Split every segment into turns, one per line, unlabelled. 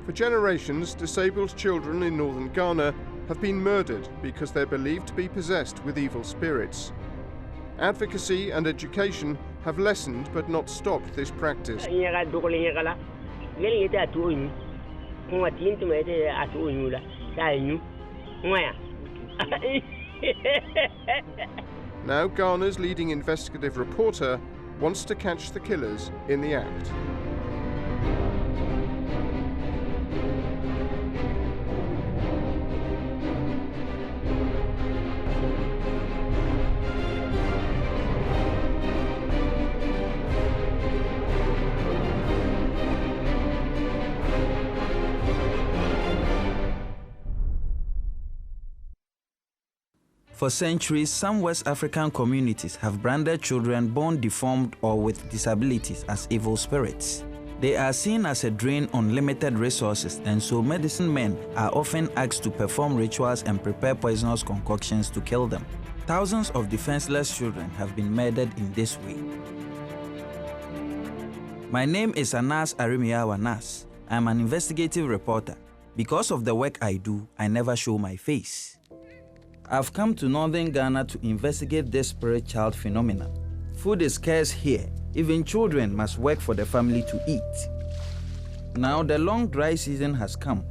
For generations, disabled children in northern Ghana have been murdered because they're believed to be possessed with evil spirits. Advocacy and education have lessened but not stopped this practice. Now Ghana's leading investigative reporter wants to catch the killers in the act.
For centuries, some West African communities have branded children born deformed or with disabilities as evil spirits. They are seen as a drain on limited resources, and so medicine men are often asked to perform rituals and prepare poisonous concoctions to kill them. Thousands of defenseless children have been murdered in this way. My name is Anas Aremeyaw Anas. I'm an investigative reporter. Because of the work I do, I never show my face. I've come to northern Ghana to investigate this spirit child phenomenon. Food is scarce here. Even children must work for the family to eat. Now the long dry season has come.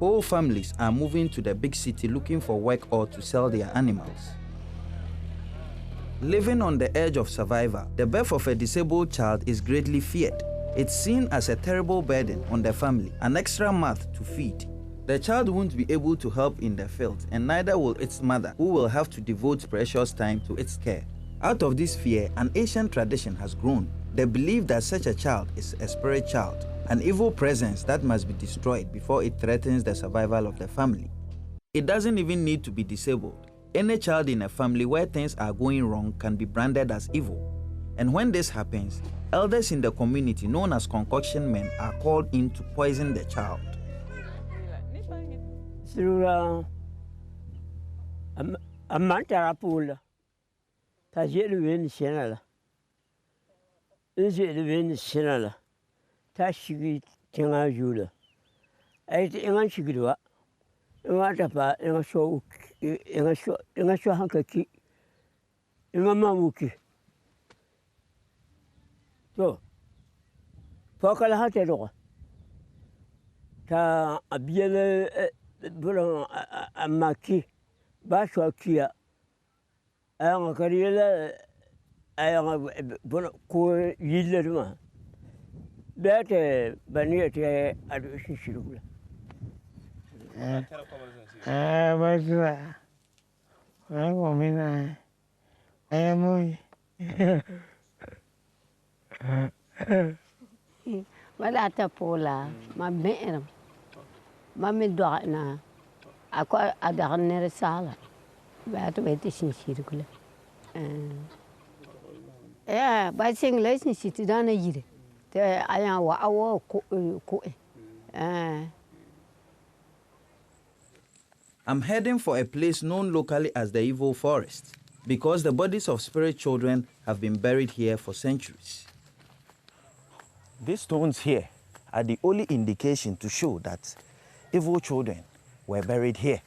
Whole families are moving to the big city looking for work or to sell their animals. Living on the edge of survival, the birth of a disabled child is greatly feared. It's seen as a terrible burden on the family, an extra mouth to feed. The child won't be able to help in the field, and neither will its mother, who will have to devote precious time to its care. Out of this fear, an ancient tradition has grown. The belief that such a child is a spirit child, an evil presence that must be destroyed before it threatens the survival of the family. It doesn't even need to be disabled. Any child in a family where things are going wrong can be branded as evil. And when this happens, elders in the community known as concoction men are called in to poison the child.
A mantarapula, Tajilu Senala. Is it in Senala? Tashi Tinga Jula. I think I'm Chigua. What about in a show in a show hankaki in a mamuki? So, Pokala Hatero. Ta a biele. A maki, Bashwa Kia, I am a career, I am a poor yield. That Baniate admission.
Malata Pola, my man. Mammy Donna, I call a darner sala. But wait, is in circular. Yeah, by saying lesson, she done a year. I am our
I'm heading for a place known locally as the Evil Forest, because the bodies of spirit children have been buried here for centuries. These stones here are the only indication to show that evil children were buried here.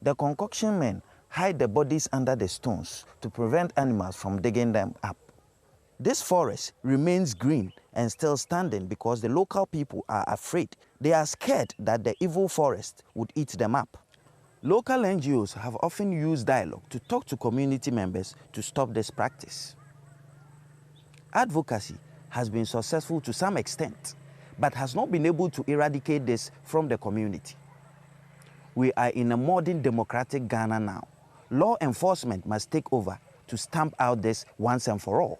The concoction men hide the bodies under the stones to prevent animals from digging them up. This forest remains green and still standing because the local people are afraid. They are scared that the evil forest would eat them up. Local NGOs have often used dialogue to talk to community members to stop this practice. Advocacy has been successful to some extent, but has not been able to eradicate this from the community. We are in a modern democratic Ghana now. Law enforcement must take over to stamp out this once and for all.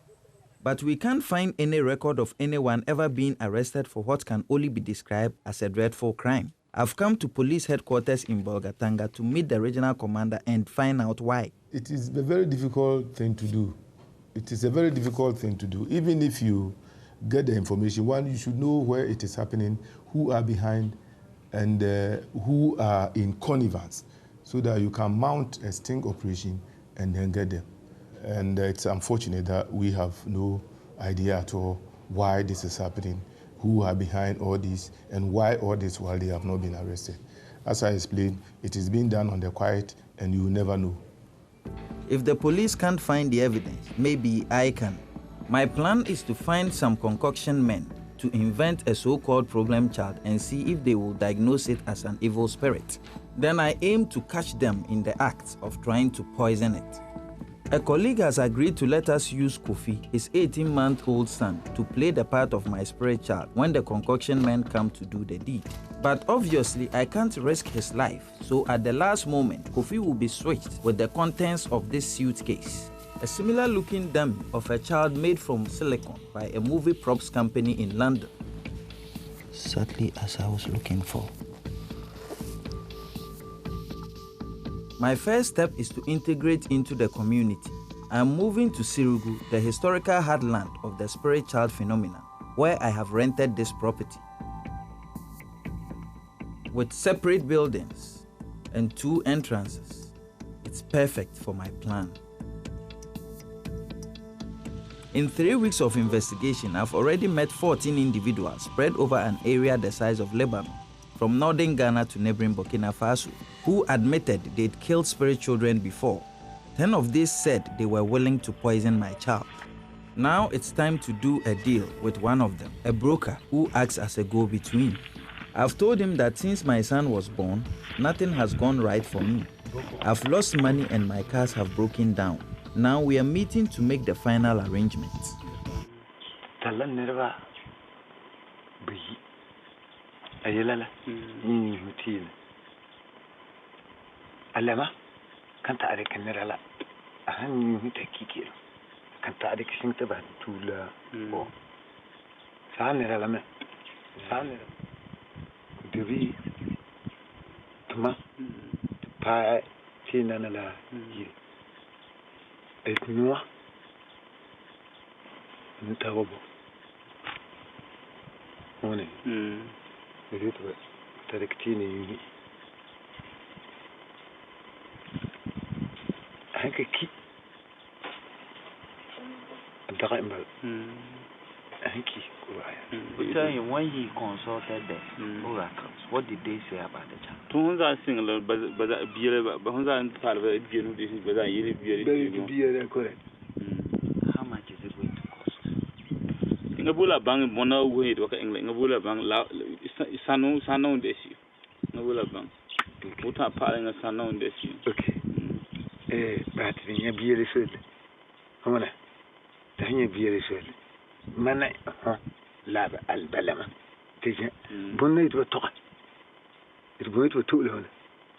But we can't find any record of anyone ever being arrested for what can only be described as a dreadful crime. I've come to police headquarters in Bolgatanga to meet the regional commander and find out why.
It is a very difficult thing to do. It is a very difficult thing to do. Even if you get the information, one, you should know where it is happening, who are behind, and who are in connivance, so that you can mount a sting operation and then get them. And it's unfortunate that we have no idea at all why this is happening, who are behind all this and why all this while they have not been arrested. As I explained, it is being done on the quiet and you will never know.
If the police can't find the evidence, maybe I can. My plan is to find some concoction men to invent a so-called problem child and see if they will diagnose it as an evil spirit. Then I aim to catch them in the act of trying to poison it. A colleague has agreed to let us use Kofi, his 18-month-old son, to play the part of my spirit child when the concoction men come to do the deed. But obviously, I can't risk his life, so at the last moment, Kofi will be switched with the contents of this suitcase. A similar-looking dummy of a child made from silicone by a movie props company in London. Exactly as I was looking for. My first step is to integrate into the community. I'm moving to Sirugu, the historical heartland of the spirit child phenomenon, where I have rented this property. With separate buildings and 2 entrances, it's perfect for my plan. In 3 weeks of investigation, I've already met 14 individuals spread over an area the size of Lebanon, from northern Ghana to neighboring Burkina Faso, who admitted they'd killed spirit children before. 10 of these said they were willing to poison my child. Now it's time to do a deal with one of them, a broker who acts as a go-between. I've told him that since my son was born, nothing has gone right for me. I've lost money and my cars have broken down. Now we are meeting to make the final arrangements.
Alama kanta are kanera ahan takiki kanta are kishinta ba tula o sanera lama sanera devi tuma pa tina na la yi etnua ntawobo one devi tarektini yi hanky
tell him when he consulted the oracles, what did they say about the child? How much is it going to cost?
Ngabula bang bona wait waka England ngabula bang la sano desi ngabula bang uta paling sano desi.
Okay. But when you be a result, Homana, then you be a result. Mana, lava albalama. Bonnet were taught. It going to 2 long.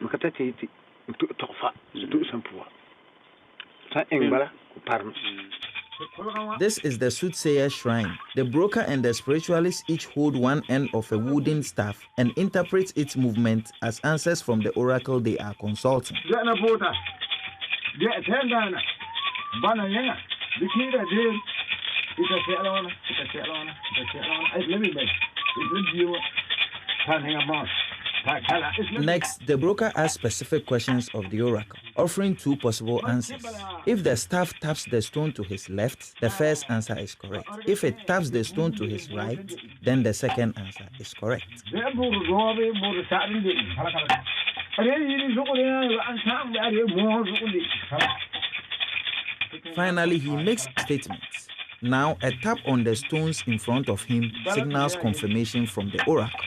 Macatati to Tofa, to some poor. Engala, Parms.
This is the soothsayer shrine. The broker and the spiritualist each hold one end of a wooden staff and interpret its movement as answers from the oracle they are consulting. Next, the broker asks specific questions of the oracle, offering 2 possible answers. If the staff taps the stone to his left, the first answer is correct. If it taps the stone to his right, then the second answer is correct. Finally, he makes statements. Now, a tap on the stones in front of him signals confirmation from the oracle.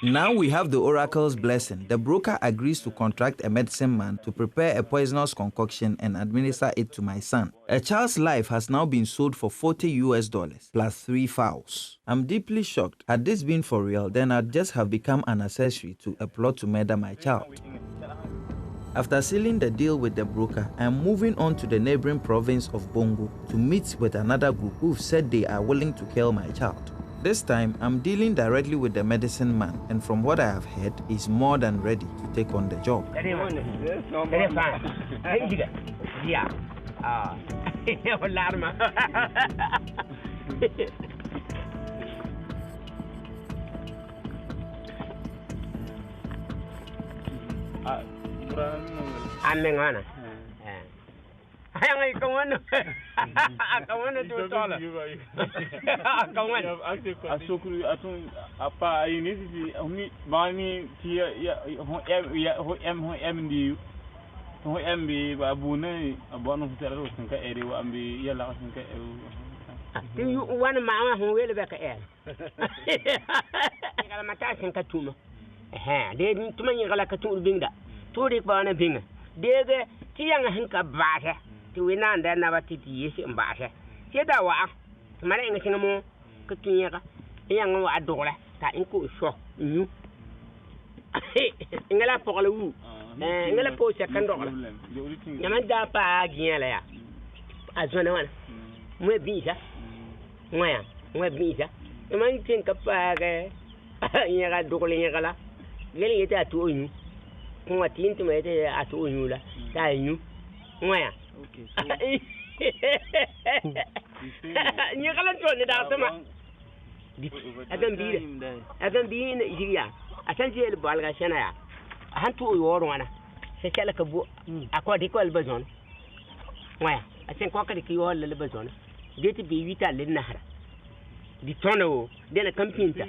Now we have the oracle's blessing. The broker agrees to contract a medicine man to prepare a poisonous concoction and administer it to my son. A child's life has now been sold for $40 plus 3 fowls. I'm deeply shocked. Had this been for real, then I'd just have become an accessory to a plot to murder my child. After sealing the deal with the broker, I am moving on to the neighboring province of Bongo to meet with another group who've said they are willing to kill my child. This time, I'm dealing directly with the medicine man, and from what I have heard, he's more than ready to take on the job.
to win and then never to use in Basha. Here that was my English more, Katunga, young adora, that includes shock you. Ingala Polu, Ingala Post second dollar. Yamada Giala, as one. Where visa? Where visa? You might think of Yaga Dogola, getting it at you. What intimated at you, that you. Where? Okay. You can't turn it out. I can be in Nigeria. I can see the Balgashana. I had to war one. Say, Calacabu, aquatic albazon. Where? I think Cockatiki or Libazon. Get to be Vita Linahara. The Tono, then a computer.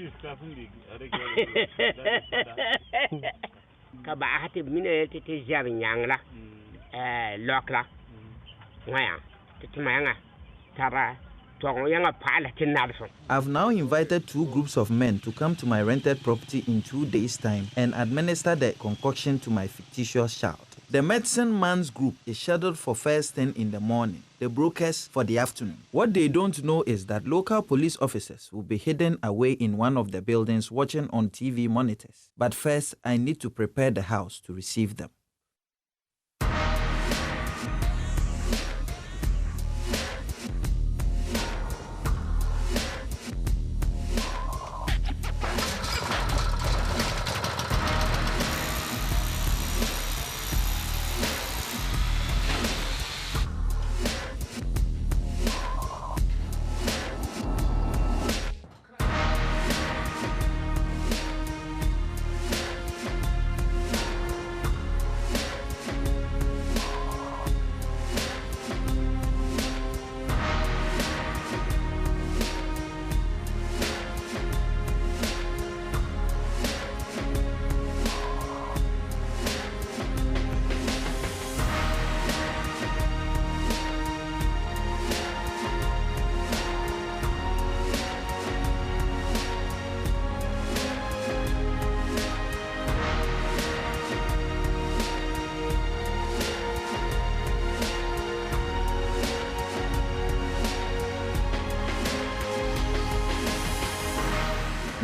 Kabahati minute it is Javin Lokla.
I've now invited 2 groups of men to come to my rented property in 2 days' time and administer the concoction to my fictitious child. The medicine man's group is scheduled for first thing in the morning, the brokers for the afternoon. What they don't know is that local police officers will be hidden away in one of the buildings watching on TV monitors. But first, I need to prepare the house to receive them.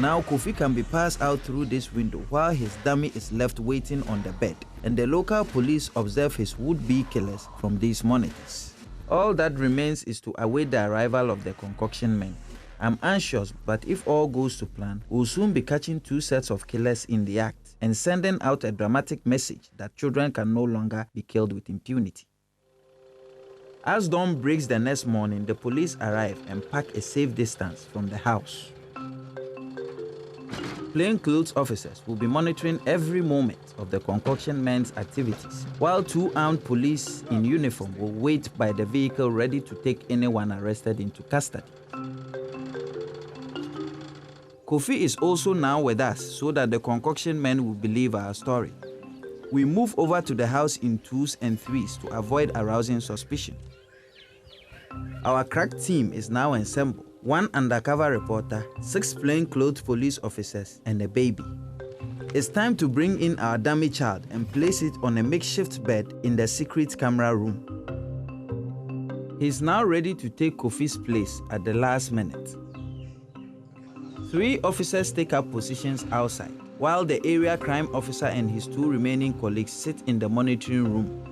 Now Kofi can be passed out through this window while his dummy is left waiting on the bed, and the local police observe his would-be killers from these monitors. All that remains is to await the arrival of the concoction men. I'm anxious, but if all goes to plan, we'll soon be catching 2 sets of killers in the act and sending out a dramatic message that children can no longer be killed with impunity. As dawn breaks the next morning, the police arrive and pack a safe distance from the house. Plainclothes officers will be monitoring every moment of the concoction men's activities, while 2 armed police in uniform will wait by the vehicle ready to take anyone arrested into custody. Kofi is also now with us so that the concoction men will believe our story. We move over to the house in 2s and 3s to avoid arousing suspicion. Our crack team is now assembled. 1 undercover reporter, 6 plainclothes police officers, and a baby. It's time to bring in our dummy child and place it on a makeshift bed in the secret camera room. He's now ready to take Kofi's place at the last minute. 3 officers take up positions outside, while the area crime officer and his 2 remaining colleagues sit in the monitoring room.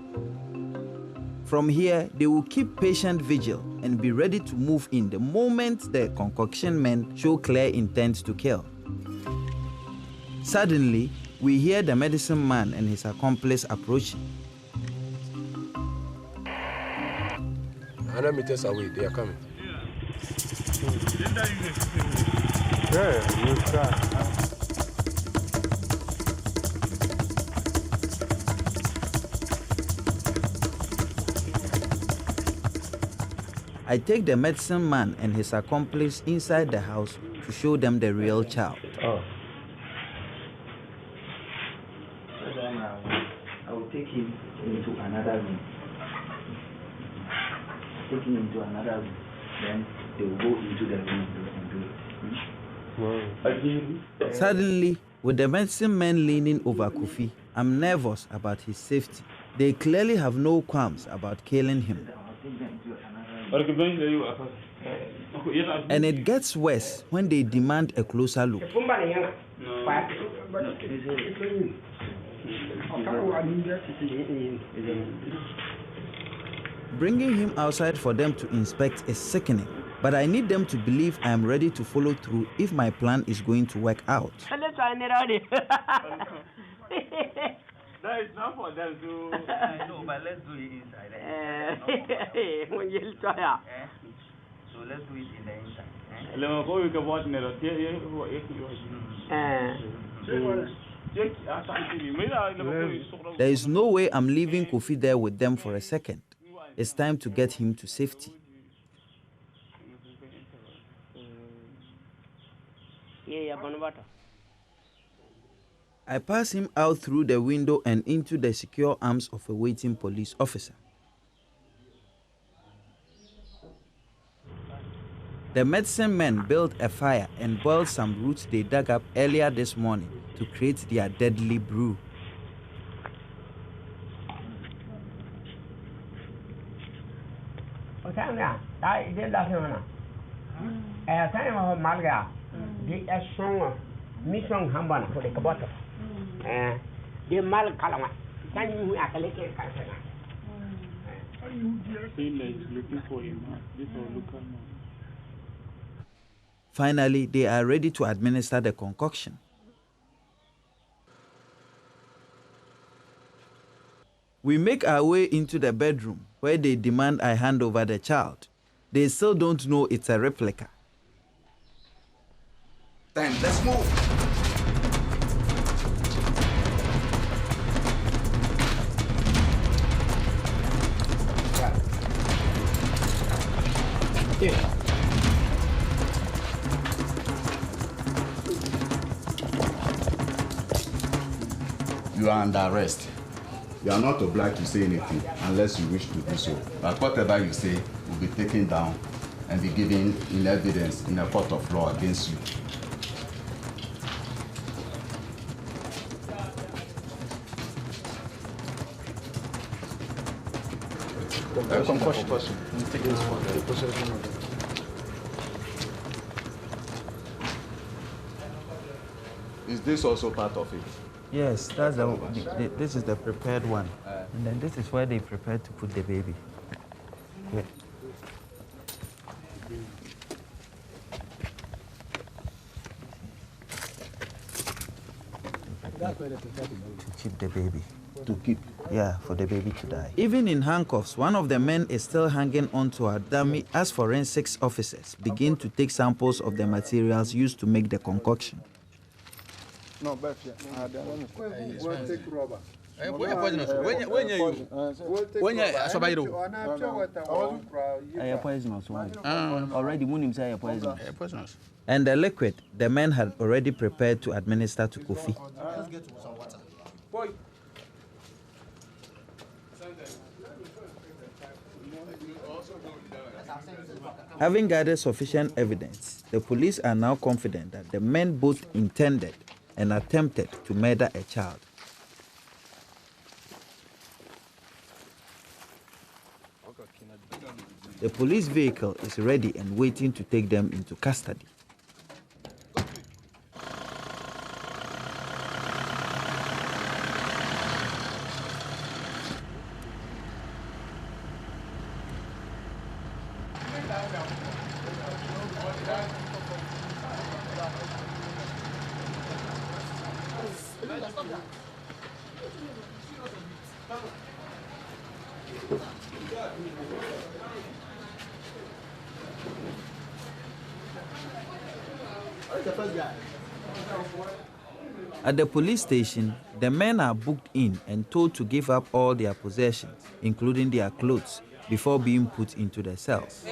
From here, they will keep patient vigil and be ready to move in the moment the concoction men show clear intent to kill. Suddenly, we hear the medicine man and his accomplice approaching.
100 meters away, they are coming.
Yeah, you start.
I take the medicine man and his accomplice inside the house to show them the real child.
Oh.
Then I will take him into another room. Take him into another room. Then they will go into the room and do it. Suddenly, with the medicine man leaning over Kofi, I'm nervous about his safety. They clearly have no qualms about killing him. And it gets worse when they demand a closer look. Bringing him outside for them to inspect is sickening, but I need them to believe I am ready to follow through if my plan is going to work out.
That is not for them to.
I know, but let's do it inside. So let's do it in the
inside. There is no way I'm leaving Kofi there with them for a second. It's time to get him to safety. I pass him out through the window and into the secure arms of a waiting police officer. The medicine men built a fire and boiled some roots they dug up earlier this morning to create their deadly brew. Finally, they are ready to administer the concoction. We make our way into the bedroom where they demand I hand over the child. They still don't know it's a replica.
Then let's move.
Yeah.
You are under arrest. You are not obliged to say anything unless you wish to do so. But whatever you say will be taken down and be given in evidence in a court of law against you. Is this also part of it?
Yes, that's this is the prepared one. And then this is where they prepared to put the baby. Yeah. To keep the baby.
To keep?
Yeah, for the baby to die. Even in handcuffs, one of the men is still hanging onto a dummy as forensics officers begin to take samples of the materials used to make the concoction.
No, but we'll take rubber.
And the liquid the men had already prepared to administer to Kofi.
Let's get some water.
Having gathered sufficient evidence, the police are now confident that the men both intended and attempted to murder a child. The police vehicle is ready and waiting to take them into custody. At the police station, the men are booked in and told to give up all their possessions, including their clothes, before being put into the cells.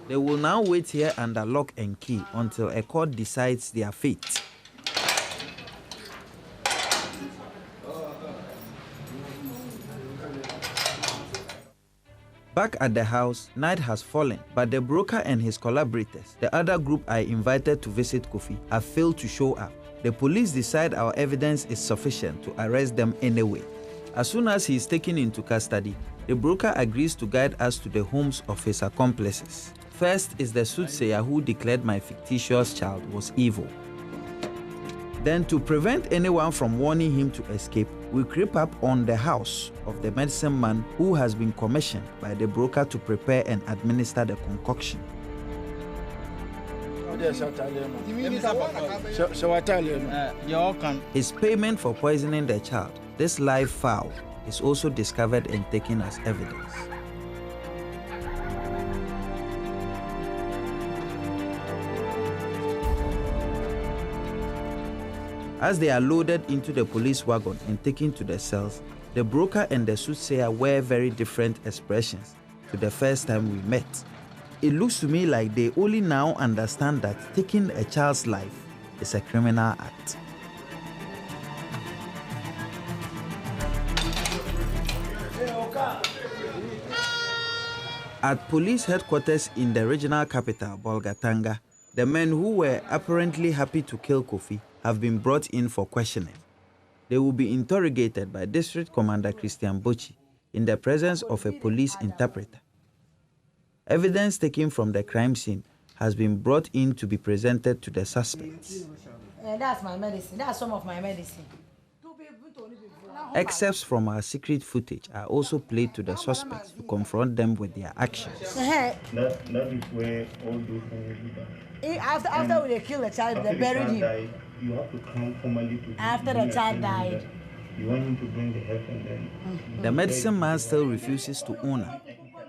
They will now wait here under lock and key until a court decides their fate. Back at the house, night has fallen, but the broker and his collaborators, the other group I invited to visit Kofi, have failed to show up. The police decide our evidence is sufficient to arrest them anyway. As soon as he is taken into custody, the broker agrees to guide us to the homes of his accomplices. First is the soothsayer who declared my fictitious child was evil. Then, to prevent anyone from warning him to escape, we creep up on the house of the medicine man who has been commissioned by the broker to prepare and administer the concoction. His payment for poisoning the child, this live fowl, is also discovered and taken as evidence. As they are loaded into the police wagon and taken to the cells, the broker and the soothsayer wear very different expressions to the first time we met. It looks to me like they only now understand that taking a child's life is a criminal act. At police headquarters in the regional capital, Bolgatanga, the men who were apparently happy to kill Kofi have been brought in for questioning. They will be interrogated by District Commander Christian Bochi in the presence of a police interpreter. Evidence taken from the crime scene has been brought in to be presented to the suspects.
That's my medicine. That's some of my medicine.
Excerpts from our secret footage are also played to the suspects to confront them with their actions.
That is where all those things after they killed the child, they buried him.
You have to come formally to
after the child died.
You want him to bring the help and then...
The medicine man still refuses to own her,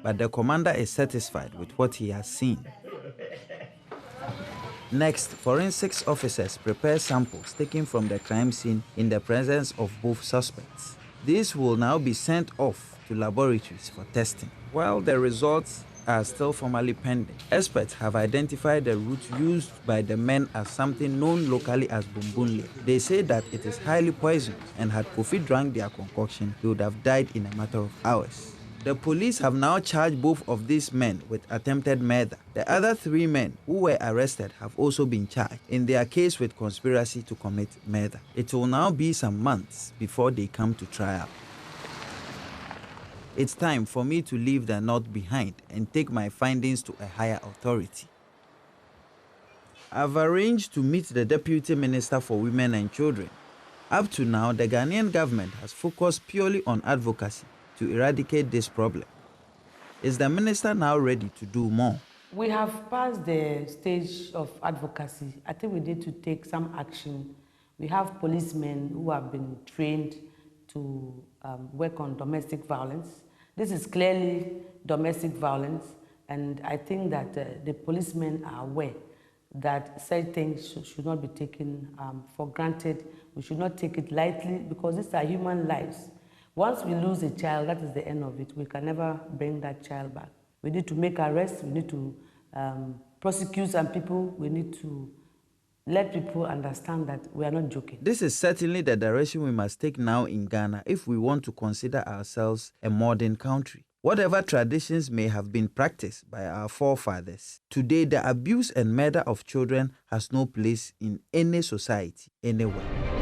but the commander is satisfied with what he has seen. Next, forensics officers prepare samples taken from the crime scene in the presence of both suspects. These will now be sent off to laboratories for testing. While the results are still formally pending, experts have identified the root used by the men as something known locally as bumbunle. They say that it is highly poisonous, and had Kofi drank their concoction, he would have died in a matter of hours. The police have now charged both of these men with attempted murder. The other 3 men who were arrested have also been charged in their case with conspiracy to commit murder. It will now be some months before they come to trial. It's time for me to leave the North behind and take my findings to a higher authority. I've arranged to meet the Deputy Minister for Women and Children. Up to now, the Ghanaian government has focused purely on advocacy to eradicate this problem. Is the minister now ready to do more?
We have passed the stage of advocacy. I think we need to take some action. We have policemen who have been trained to work on domestic violence. This is clearly domestic violence, and I think that the policemen are aware that such things should not be taken for granted. We should not take it lightly, because these are human lives. Once we lose a child, that is the end of it. We can never bring that child back. We need to make arrests, we need to prosecute some people, we need to let people understand that we are not joking.
This is certainly the direction we must take now in Ghana if we want to consider ourselves a modern country. Whatever traditions may have been practiced by our forefathers, today the abuse and murder of children has no place in any society, anywhere.